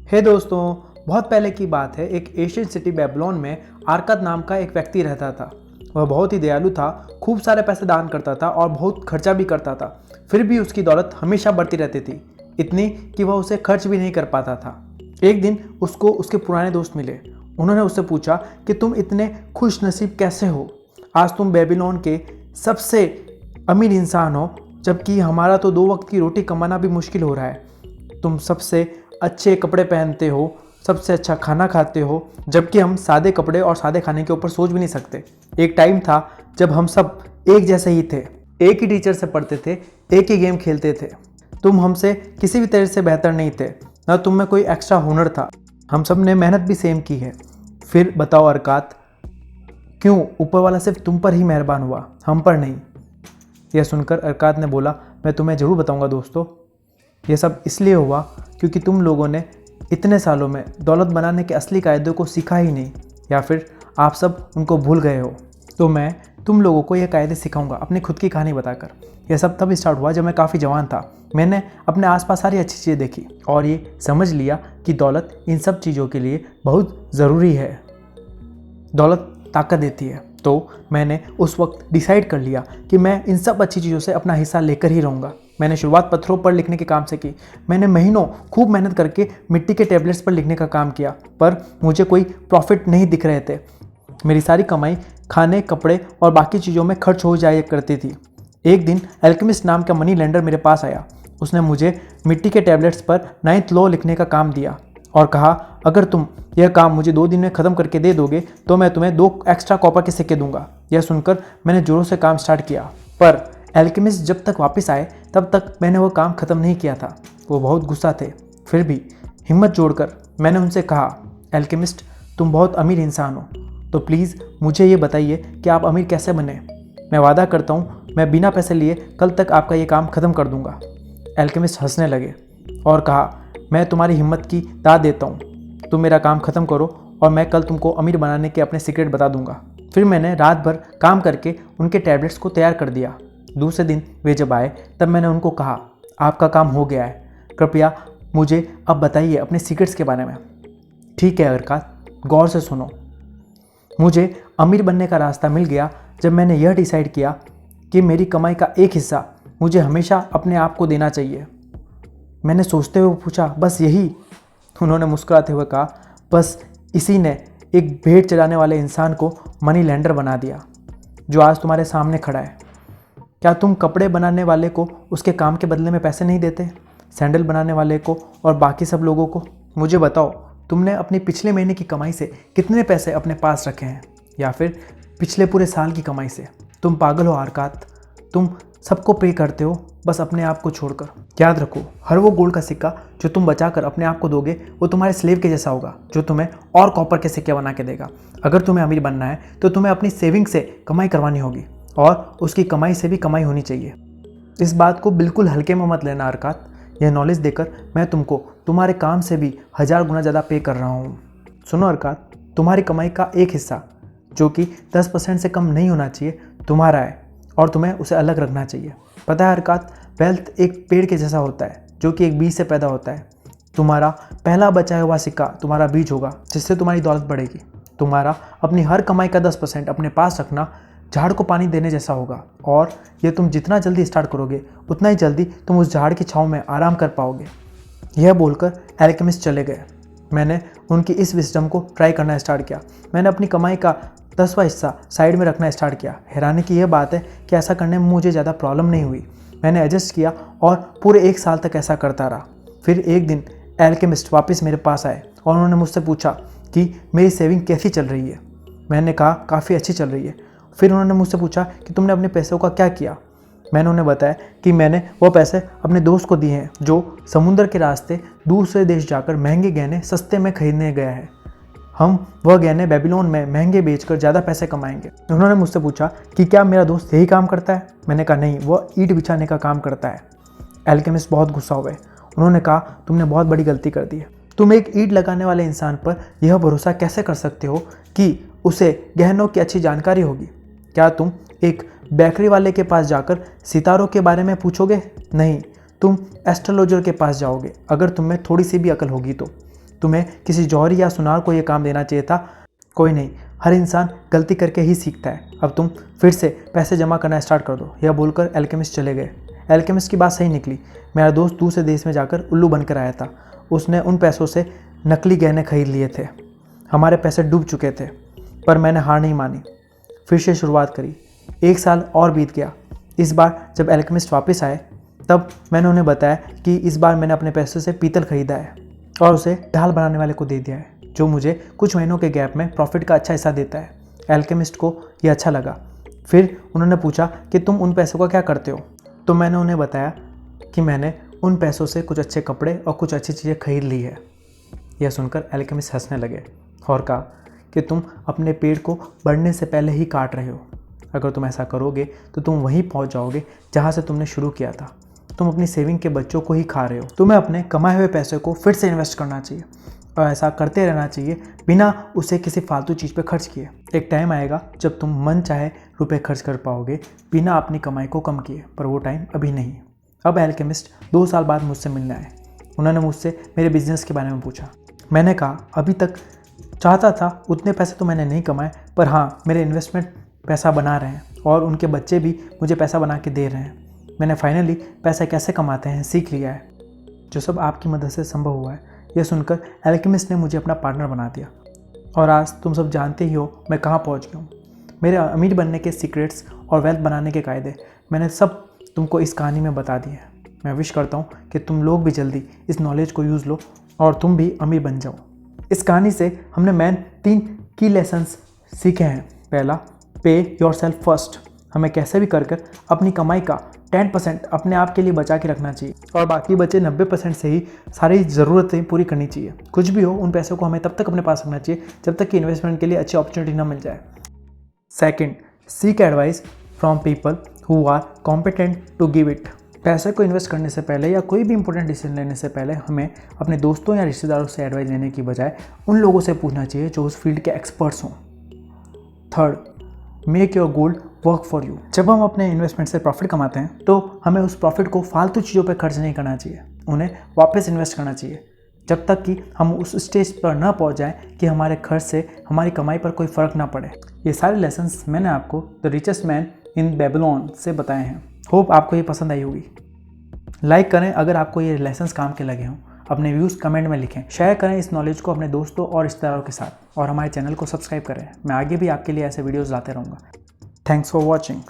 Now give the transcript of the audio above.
हे दोस्तों, बहुत पहले की बात है। एक एशियन सिटी बेबीलोन में आर्कद नाम का एक व्यक्ति रहता था। वह बहुत ही दयालु था, खूब सारे पैसे दान करता था और बहुत खर्चा भी करता था। फिर भी उसकी दौलत हमेशा बढ़ती रहती थी, इतनी कि वह उसे खर्च भी नहीं कर पाता था। एक दिन उसको उसके पुराने दोस्त मिले। उन्होंने उससे पूछा कि तुम इतने खुश नसीब कैसे हो? आज तुम बेबीलोन के सबसे अमीर इंसान हो, जबकि हमारा तो 2 वक्त की रोटी कमाना भी मुश्किल हो रहा है। तुम सबसे अच्छे कपड़े पहनते हो, सबसे अच्छा खाना खाते हो, जबकि हम सादे कपड़े और सादे खाने के ऊपर सोच भी नहीं सकते। एक टाइम था जब हम सब एक जैसे ही थे, एक ही टीचर से पढ़ते थे, एक ही गेम खेलते थे। तुम हमसे किसी भी तरह से बेहतर नहीं थे, न तुम में कोई एक्स्ट्रा हुनर था। हम सब ने मेहनत भी सेम की है। फिर बताओ अरकात, क्यों ऊपर वाला सिर्फ तुम पर ही मेहरबान हुआ, हम पर नहीं? यह सुनकर अरकात ने बोला, मैं तुम्हें ज़रूर बताऊंगा दोस्तों। यह सब इसलिए हुआ क्योंकि तुम लोगों ने इतने सालों में दौलत बनाने के असली कायदों को सीखा ही नहीं, या फिर आप सब उनको भूल गए हो। तो मैं तुम लोगों को यह कायदे सिखाऊंगा अपनी खुद की कहानी बताकर। यह सब तब स्टार्ट हुआ जब मैं काफ़ी जवान था। मैंने अपने आसपास सारी अच्छी चीज़ें देखी और ये समझ लिया कि दौलत इन सब चीज़ों के लिए बहुत ज़रूरी है। दौलत ताकत देती है। तो मैंने उस वक्त डिसाइड कर लिया कि मैं इन सब अच्छी चीज़ों से अपना हिस्सा लेकर ही रहूँगा। मैंने शुरुआत पत्थरों पर लिखने के काम से की। मैंने महीनों खूब मेहनत करके मिट्टी के टैबलेट्स पर लिखने का काम किया, पर मुझे कोई प्रॉफिट नहीं दिख रहे थे। मेरी सारी कमाई खाने, कपड़े और बाकी चीज़ों में खर्च हो जाया करती थी। एक दिन एल्केमिस्ट नाम का मनी लेंडर मेरे पास आया। उसने मुझे मिट्टी के टैबलेट्स पर 9th लॉ लिखने का काम दिया और कहा, अगर तुम यह काम मुझे 2 दिन में ख़त्म करके दे दोगे तो मैं तुम्हें 2 एक्स्ट्रा कॉपर के सिक्के दूंगा। यह सुनकर मैंने ज़ोरों से काम स्टार्ट किया, पर एल्केमिस्ट जब तक वापस आए तब तक मैंने वो काम ख़त्म नहीं किया था। वो बहुत गुस्सा थे। फिर भी हिम्मत जोड़कर मैंने उनसे कहा, एल्केमिस्ट, तुम बहुत अमीर इंसान हो, तो प्लीज़ मुझे ये बताइए कि आप अमीर कैसे बने। मैं वादा करता हूँ मैं बिना पैसे लिए कल तक आपका ये काम ख़त्म कर दूंगा। एल्केमिस्ट हंसने लगे और कहा, मैं तुम्हारी हिम्मत की दाद देता हूँ। तुम मेरा काम ख़त्म करो और मैं कल तुमको अमीर बनाने के अपने सीक्रेट बता दूंगा। फिर मैंने रात भर काम करके उनके टैबलेट्स को तैयार कर दिया। दूसरे दिन वे जब आए तब मैंने उनको कहा, आपका काम हो गया है, कृपया मुझे अब बताइए अपने सीक्रेट्स के बारे में। ठीक है अरकात, गौर से सुनो। मुझे अमीर बनने का रास्ता मिल गया जब मैंने यह डिसाइड किया कि मेरी कमाई का एक हिस्सा मुझे हमेशा अपने आप को देना चाहिए। मैंने सोचते हुए पूछा, बस यही? उन्होंने मुस्कुराते हुए कहा, बस इसी ने एक भेड़ चराने वाले इंसान को मनी लेंडर बना दिया, जो आज तुम्हारे सामने खड़ा है। क्या तुम कपड़े बनाने वाले को उसके काम के बदले में पैसे नहीं देते? सैंडल बनाने वाले को और बाकी सब लोगों को? मुझे बताओ, तुमने अपनी पिछले महीने की कमाई से कितने पैसे अपने पास रखे हैं, या फिर पिछले पूरे साल की कमाई से? तुम पागल हो अरकात, तुम सबको पे करते हो, बस अपने आप को छोड़कर। याद रखो, हर वो गोल्ड का सिक्का जो तुम बचाकर अपने आप को दोगे वो तुम्हारे स्लेव के जैसा होगा, जो तुम्हें और कॉपर के सिक्के बना के देगा। अगर तुम्हें अमीर बनना है तो तुम्हें अपनी सेविंग से कमाई करवानी होगी और उसकी कमाई से भी कमाई होनी चाहिए। इस बात को बिल्कुल हल्के में मत लेना अरकात। यह नॉलेज देकर मैं तुमको तुम्हारे काम से भी 1000 गुना ज़्यादा पे कर रहा हूँ। सुनो अरकात, तुम्हारी कमाई का एक हिस्सा, जो कि 10% से कम नहीं होना चाहिए, तुम्हारा है और तुम्हें उसे अलग रखना चाहिए। पता है अरकात, वेल्थ एक पेड़ के जैसा होता है जो कि एक बीज से पैदा होता है। तुम्हारा पहला बचाया हुआ सिक्का तुम्हारा बीज होगा, जिससे तुम्हारी दौलत बढ़ेगी। तुम्हारा अपनी हर कमाई का 10% अपने पास रखना झाड़ को पानी देने जैसा होगा, और ये तुम जितना जल्दी स्टार्ट करोगे उतना ही जल्दी तुम उस झाड़ की छाँव में आराम कर पाओगे। यह बोलकर एल्केमिस्ट चले गए। मैंने उनकी इस विजडम को ट्राई करना स्टार्ट किया। मैंने अपनी कमाई का 10वां हिस्सा साइड में रखना स्टार्ट किया। हैरानी की यह बात है कि ऐसा करने में मुझे ज़्यादा प्रॉब्लम नहीं हुई। मैंने एडजस्ट किया और पूरे 1 साल तक ऐसा करता रहा। फिर एक दिन एल्केमिस्ट वापस मेरे पास आए और उन्होंने मुझसे पूछा कि मेरी सेविंग कैसी चल रही है। मैंने कहा, काफ़ी अच्छी चल रही है। फिर उन्होंने मुझसे पूछा कि तुमने अपने पैसों का क्या किया। मैंने उन्हें बताया कि मैंने वो पैसे अपने दोस्त को दिए हैं, जो समुद्र के रास्ते दूसरे देश जाकर महंगे गहने सस्ते में खरीदने गया है। हम वह गहने बेबीलोन में महंगे बेचकर ज़्यादा पैसे कमाएंगे। उन्होंने मुझसे पूछा कि क्या मेरा दोस्त यही काम करता है। मैंने कहा, नहीं, वह ईंट बिछाने का काम करता है। एल्केमिस्ट बहुत गुस्सा हुए। उन्होंने कहा, तुमने बहुत बड़ी गलती कर दी है। तुम एक ईंट लगाने वाले इंसान पर यह भरोसा कैसे कर सकते हो कि उसे गहनों की अच्छी जानकारी होगी? क्या तुम एक बेकरी वाले के पास जाकर सितारों के बारे में पूछोगे? नहीं, तुम एस्ट्रोलॉजर के पास जाओगे, अगर तुम में थोड़ी सी भी अकल होगी तो। तुम्हें किसी जौहरी या सुनार को ये काम देना चाहिए था। कोई नहीं, हर इंसान गलती करके ही सीखता है। अब तुम फिर से पैसे जमा करना स्टार्ट कर दो। यह बोलकर एल्केमिस्ट चले गए। एल्केमिस्ट की बात सही निकली। मेरा दोस्त दूसरे देश में जाकर उल्लू बनकर आया था। उसने उन पैसों से नकली गहने खरीद लिए थे। हमारे पैसे डूब चुके थे, पर मैंने हार नहीं मानी, फिर से शुरुआत करी। 1 साल और बीत गया। इस बार जब एल्केमिस्ट वापस आए तब मैंने उन्हें बताया कि इस बार मैंने अपने पैसे से पीतल खरीदा है और उसे ढाल बनाने वाले को दे दिया है, जो मुझे कुछ महीनों के गैप में प्रॉफिट का अच्छा हिस्सा देता है। एल्केमिस्ट को यह अच्छा लगा। फिर उन्होंने पूछा कि तुम उन पैसों का क्या करते हो। तो मैंने उन्हें बताया कि मैंने उन पैसों से कुछ अच्छे कपड़े और कुछ अच्छी चीज़ें खरीद ली है। यह सुनकर एल्केमिस्ट हंसने लगे और कहा कि तुम अपने पेड़ को बढ़ने से पहले ही काट रहे हो। अगर तुम ऐसा करोगे तो तुम वहीं पहुंच जाओगे जहां से तुमने शुरू किया था। तुम अपनी सेविंग के बच्चों को ही खा रहे हो। तुम्हें अपने कमाए हुए पैसे को फिर से इन्वेस्ट करना चाहिए और ऐसा करते रहना चाहिए बिना उसे किसी फालतू चीज़ पे खर्च किए। एक टाइम आएगा जब तुम मन चाहे रुपए खर्च कर पाओगे बिना अपनी कमाई को कम किए, पर वो टाइम अभी नहीं। अब एल्केमिस्ट 2 साल बाद मुझसे मिलने आए। उन्होंने मुझसे मेरे बिजनेस के बारे में पूछा। मैंने कहा अभी तक चाहता था उतने पैसे तो मैंने नहीं कमाए, पर हाँ मेरे इन्वेस्टमेंट पैसा बना रहे हैं और उनके बच्चे भी मुझे पैसा बना के दे रहे हैं। मैंने फाइनली पैसा कैसे कमाते हैं सीख लिया है, जो सब आपकी मदद से संभव हुआ है। यह सुनकर एल्केमिस्ट ने मुझे अपना पार्टनर बना दिया और आज तुम सब जानते ही हो मैं कहाँ पहुँच गया हूँ। मेरे अमीर बनने के सीक्रेट्स और वेल्थ बनाने के कायदे मैंने सब तुमको इस कहानी में बता दिए हैं। मैं विश करता हूँ कि तुम लोग भी जल्दी इस नॉलेज को यूज़ लो और तुम भी अमीर बन जाओ। इस कहानी से हमने मेन 3 की लेसन्स सीखे हैं। पहला, पे योरसेल्फ फर्स्ट। हमें कैसे भी कर अपनी कमाई का 10% अपने आप के लिए बचा के रखना चाहिए और बाकी बचे 90% से ही सारी ज़रूरतें पूरी करनी चाहिए। कुछ भी हो, उन पैसों को हमें तब तक अपने पास रखना चाहिए जब तक कि इन्वेस्टमेंट के लिए अच्छी अपॉर्चुनिटी ना मिल जाए। Second, seek advice from people who are competent to give it. पैसे को इन्वेस्ट करने से पहले या कोई भी इंपॉर्टेंट डिसीजन लेने से पहले हमें अपने दोस्तों या रिश्तेदारों से एडवाइस लेने की बजाय उन लोगों से पूछना चाहिए जो उस फील्ड के एक्सपर्ट्स हों। Third, make your gold work for you. जब हम अपने इन्वेस्टमेंट से प्रॉफिट कमाते हैं तो हमें उस प्रॉफिट को फालतू चीज़ों पर खर्च नहीं करना चाहिए, उन्हें वापस इन्वेस्ट करना चाहिए जब तक कि हम उस स्टेज पर ना पहुंच जाएं कि हमारे खर्च से हमारी कमाई पर कोई फ़र्क ना पड़े। ये सारे लेसन्स मैंने आपको the richest man in Babylon से बताए हैं। होप आपको ये पसंद आई होगी। लाइक करें अगर आपको ये लेसन्स काम के लगे हों। अपने व्यूज़ कमेंट में लिखें। शेयर करें इस नॉलेज को अपने दोस्तों और रिश्तेदारों के साथ और हमारे चैनल को सब्सक्राइब करें। मैं आगे भी आपके लिए ऐसे वीडियोज़ लाते रहूँगा। Thanks for watching.